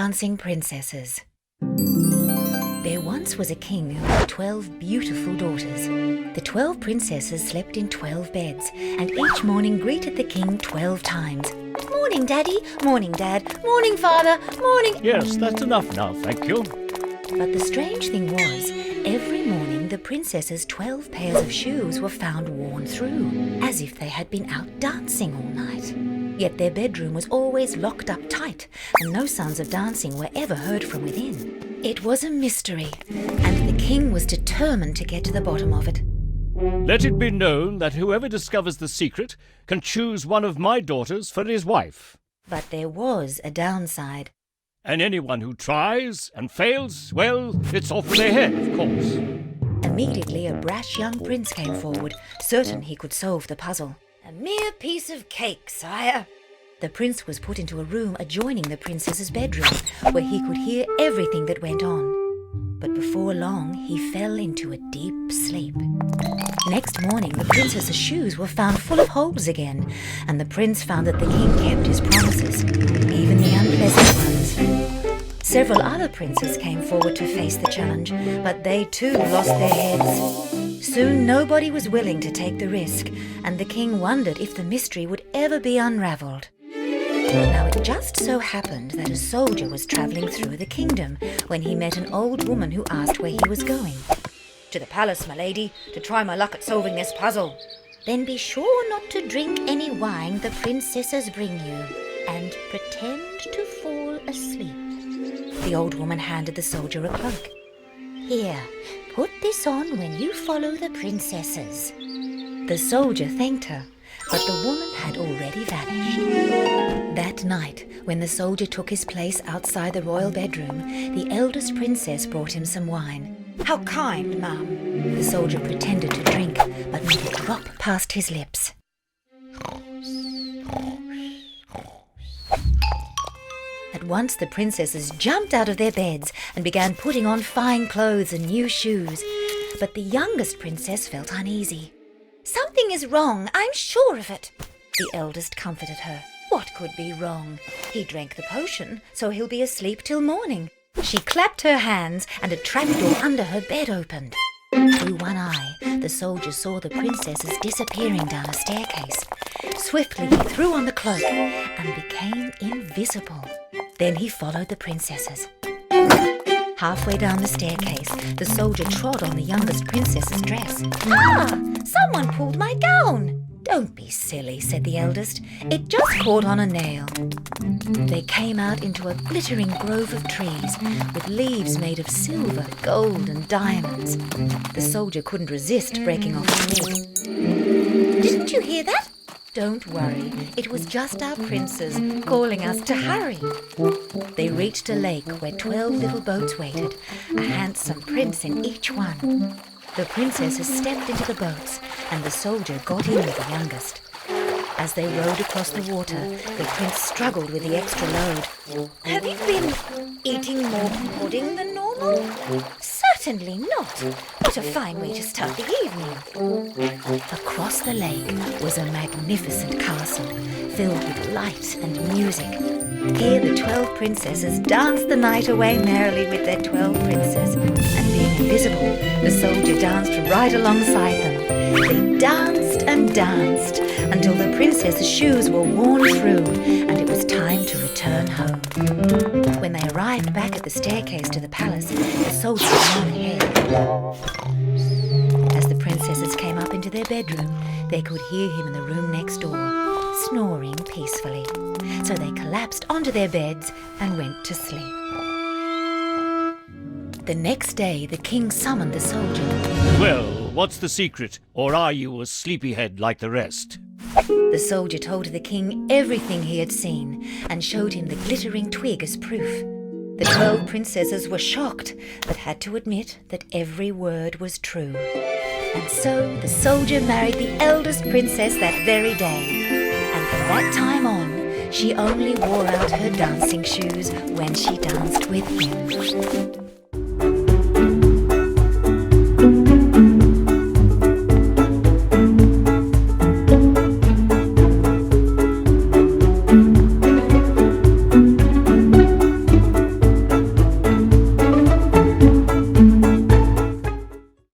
Dancing Princesses. There once was a king who had 12 beautiful daughters. The 12 princesses slept in 12 beds, and each morning greeted the king 12 times. "Morning, Daddy. Morning, Dad. Morning, Father. Morning." Yes, that's enough now, thank you. But the strange thing was, every morning the princesses' 12 pairs of shoes were found worn through, as if they had been out dancing all night. Yet their bedroom was always locked up tight, and no sounds of dancing were ever heard from within. It was a mystery, and the king was determined to get to the bottom of it. Let it be known that whoever discovers the secret can choose one of my daughters for his wife. But there was a downside. And anyone who tries and fails, well, it's off their head, of course. Immediately a brash young prince came forward, certain he could solve the puzzle. "A mere piece of cake, sire." The prince was put into a room adjoining the princess's bedroom, where he could hear everything that went on. But before long, he fell into a deep sleep. Next morning, the princess's shoes were found full of holes again, and the prince found that the king kept his promises, even the unpleasant ones. Several other princes came forward to face the challenge, but they too lost their heads. Soon nobody was willing to take the risk, and the king wondered if the mystery would ever be unravelled. Now it just so happened that a soldier was travelling through the kingdom when he met an old woman who asked where he was going. "To the palace, my lady, to try my luck at solving this puzzle." "Then be sure not to drink any wine the princesses bring you, and pretend to fall asleep." The old woman handed the soldier a cloak. "Here, put this on when you follow the princesses." The soldier thanked her, but the woman had already vanished. That night, when the soldier took his place outside the royal bedroom, the eldest princess brought him some wine. "How kind, ma'am." The soldier pretended to drink, but not a drop passed his lips. At once the princesses jumped out of their beds and began putting on fine clothes and new shoes. But the youngest princess felt uneasy. "Something is wrong, I'm sure of it." The eldest comforted her. What could be wrong? He drank the potion, so he'll be asleep till morning. She clapped her hands, and a trapdoor under her bed opened. Through one eye, the soldier saw the princesses disappearing down a staircase. Swiftly he threw on the cloak and became invisible. Then he followed the princesses. Halfway down the staircase, the soldier trod on the youngest princess's dress. "Ah! Someone pulled my gown!" "Don't be silly," said the eldest. "It just caught on a nail." They came out into a glittering grove of trees with leaves made of silver, gold, and diamonds. The soldier couldn't resist breaking off the twig. "Didn't you hear that?" "Don't worry, it was just our princes calling us to hurry." They reached a lake where 12 little boats waited, a handsome prince in each one. The princesses stepped into the boats, and the soldier got in with the youngest. As they rowed across the water, the prince struggled with the extra load. "Have you been eating more pudding than normal?" "Certainly not. What a fine way to start the evening." Across the lake was a magnificent castle filled with light and music. Here the 12 princesses danced the night away merrily with their 12 princes, and being invisible, the soldier danced right alongside them. They danced and danced until the princess's shoes were worn through, and it was time to return home. When they arrived back at the staircase to the palace, the soldier ran ahead. As the princesses came up into their bedroom, they could hear him in the room next door, snoring peacefully. So they collapsed onto their beds and went to sleep. The next day, the king summoned the soldier. Well, what's the secret? Or are you a sleepyhead like the rest? The soldier told the king everything he had seen and showed him the glittering twig as proof. The 12 princesses were shocked, but had to admit that every word was true. And so the soldier married the eldest princess that very day. And from that time on, she only wore out her dancing shoes when she danced with him.